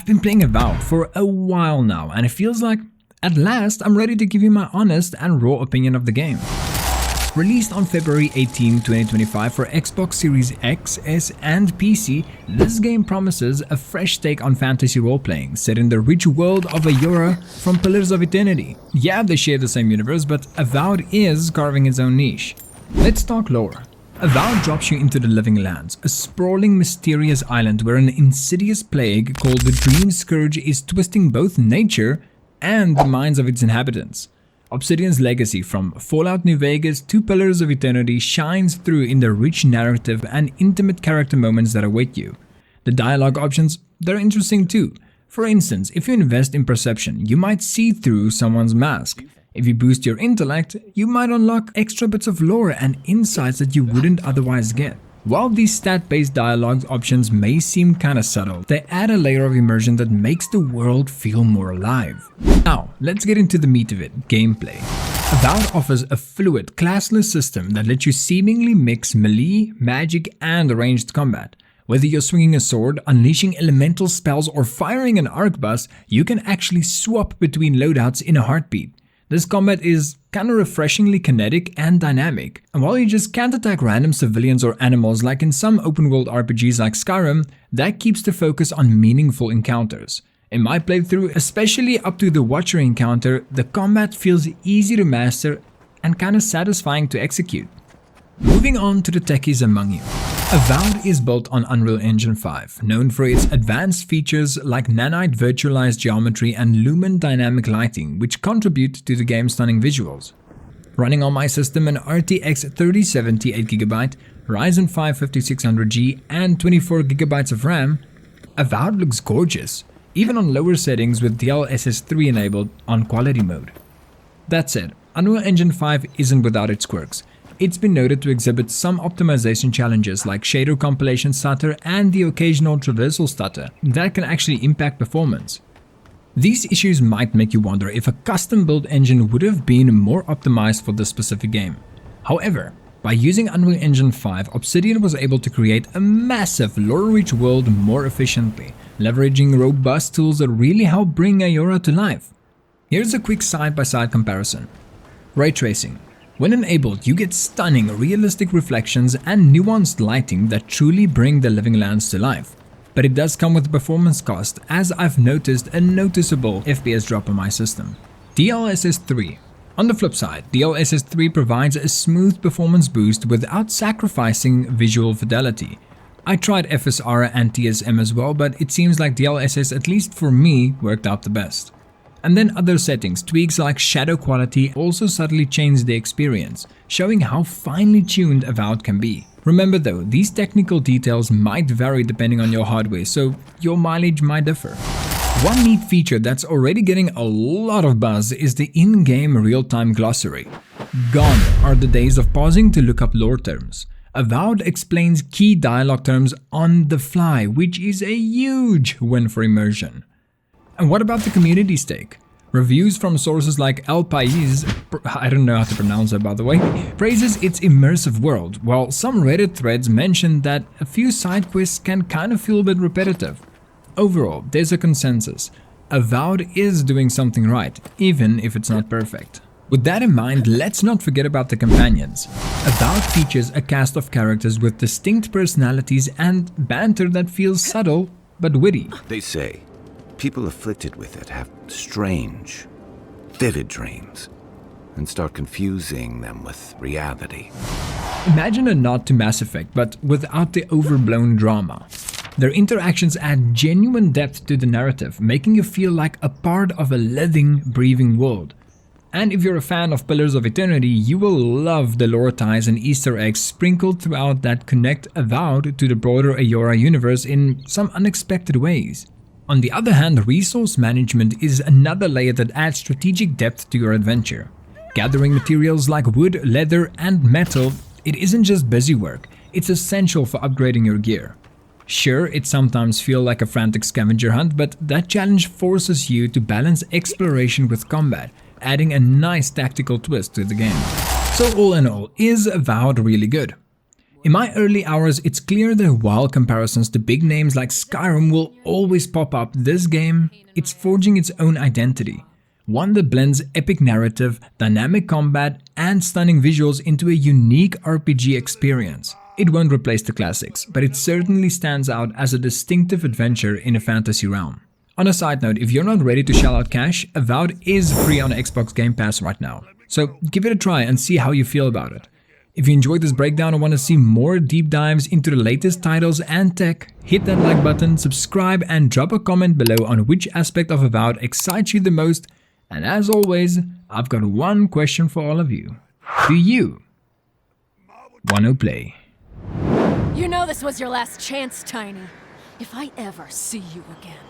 been playing Avowed for a while now, and it feels like, at last, I'm ready to give you my honest and raw opinion of the game. Released on February 18, 2025 for Xbox Series X, S, and PC, this game promises a fresh take on fantasy role-playing, set in the rich world of Ayora from Pillars of Eternity. Yeah, they share the same universe, but Avowed is carving its own niche. Let's talk lore. Avowed drops you into the Living Lands, a sprawling, mysterious island where an insidious plague called the Dream Scourge is twisting both nature and the minds of its inhabitants. Obsidian's legacy from Fallout New Vegas to Pillars of Eternity shines through in the rich narrative and intimate character moments that await you. The dialogue options, they're interesting too. For instance, if you invest in perception, you might see through someone's mask. If you boost your intellect, you might unlock extra bits of lore and insights that you wouldn't otherwise get. While these stat-based dialogue options may seem kinda subtle, they add a layer of immersion that makes the world feel more alive. Now, let's get into the meat of it, gameplay. Avowed offers a fluid, classless system that lets you seemingly mix melee, magic, and ranged combat. Whether you're swinging a sword, unleashing elemental spells, or firing an arquebus, you can actually swap between loadouts in a heartbeat. This combat is kinda refreshingly kinetic and dynamic, and while you just can't attack random civilians or animals like in some open-world RPGs like Skyrim, that keeps the focus on meaningful encounters. In my playthrough, especially up to the Watcher encounter, the combat feels easy to master and kinda satisfying to execute. Moving on to the techies among you. Avowed is built on Unreal Engine 5, known for its advanced features like nanite virtualized geometry and lumen dynamic lighting, which contribute to the game's stunning visuals. Running on my system an RTX 3070 8GB, Ryzen 5 5600G, and 24GB of RAM, Avowed looks gorgeous, even on lower settings with DLSS 3 enabled on quality mode. That said, Unreal Engine 5 isn't without its quirks. It's been noted to exhibit some optimization challenges like shader compilation stutter and the occasional traversal stutter that can actually impact performance. These issues might make you wonder if a custom-built engine would have been more optimized for this specific game. However, by using Unreal Engine 5, Obsidian was able to create a massive lore-rich world more efficiently, leveraging robust tools that really help bring Ayora to life. Here's a quick side-by-side comparison. Ray tracing. When enabled, you get stunning, realistic reflections and nuanced lighting that truly bring the Living Lands to life. But it does come with a performance cost, as I've noticed a noticeable FPS drop on my system. DLSS 3. On the flip side, DLSS 3 provides a smooth performance boost without sacrificing visual fidelity. I tried FSR and TSM as well, but it seems like DLSS, at least for me, worked out the best. And then other settings, tweaks like shadow quality also subtly change the experience, showing how finely tuned Avowed can be. Remember though, these technical details might vary depending on your hardware, so your mileage might differ. One neat feature that's already getting a lot of buzz is the in-game real-time glossary. Gone are the days of pausing to look up lore terms. Avowed explains key dialogue terms on the fly, which is a huge win for immersion. And what about the community stake? Reviews from sources like El País, I don't know how to pronounce that by the way, praises its immersive world, while some Reddit threads mention that a few side quests can kind of feel a bit repetitive. Overall, there's a consensus. Avowed is doing something right, even if it's not perfect. With that in mind, let's not forget about the companions. Avowed features a cast of characters with distinct personalities and banter that feels subtle but witty. They say people afflicted with it have strange, vivid dreams and start confusing them with reality. Imagine a nod to Mass Effect, but without the overblown drama. Their interactions add genuine depth to the narrative, making you feel like a part of a living, breathing world. And if you're a fan of Pillars of Eternity, you will love the lore ties and Easter eggs sprinkled throughout that connect Avowed to the broader Ayora universe in some unexpected ways. On the other hand, resource management is another layer that adds strategic depth to your adventure. Gathering materials like wood, leather, and metal, it isn't just busy work, it's essential for upgrading your gear. Sure, it sometimes feels like a frantic scavenger hunt, but that challenge forces you to balance exploration with combat, adding a nice tactical twist to the game. So all in all, is Avowed really good? In my early hours, it's clear that while comparisons to big names like Skyrim will always pop up, this game, it's forging its own identity. One that blends epic narrative, dynamic combat, and stunning visuals into a unique RPG experience. It won't replace the classics, but it certainly stands out as a distinctive adventure in a fantasy realm. On a side note, if you're not ready to shell out cash, Avowed is free on Xbox Game Pass right now. So give it a try and see how you feel about it. If you enjoyed this breakdown and want to see more deep dives into the latest titles and tech, hit that like button, subscribe, and drop a comment below on which aspect of Avowed excites you the most. And as always, I've got one question for all of you. Do you want to play? You know this was your last chance, Tiny. If I ever see you again,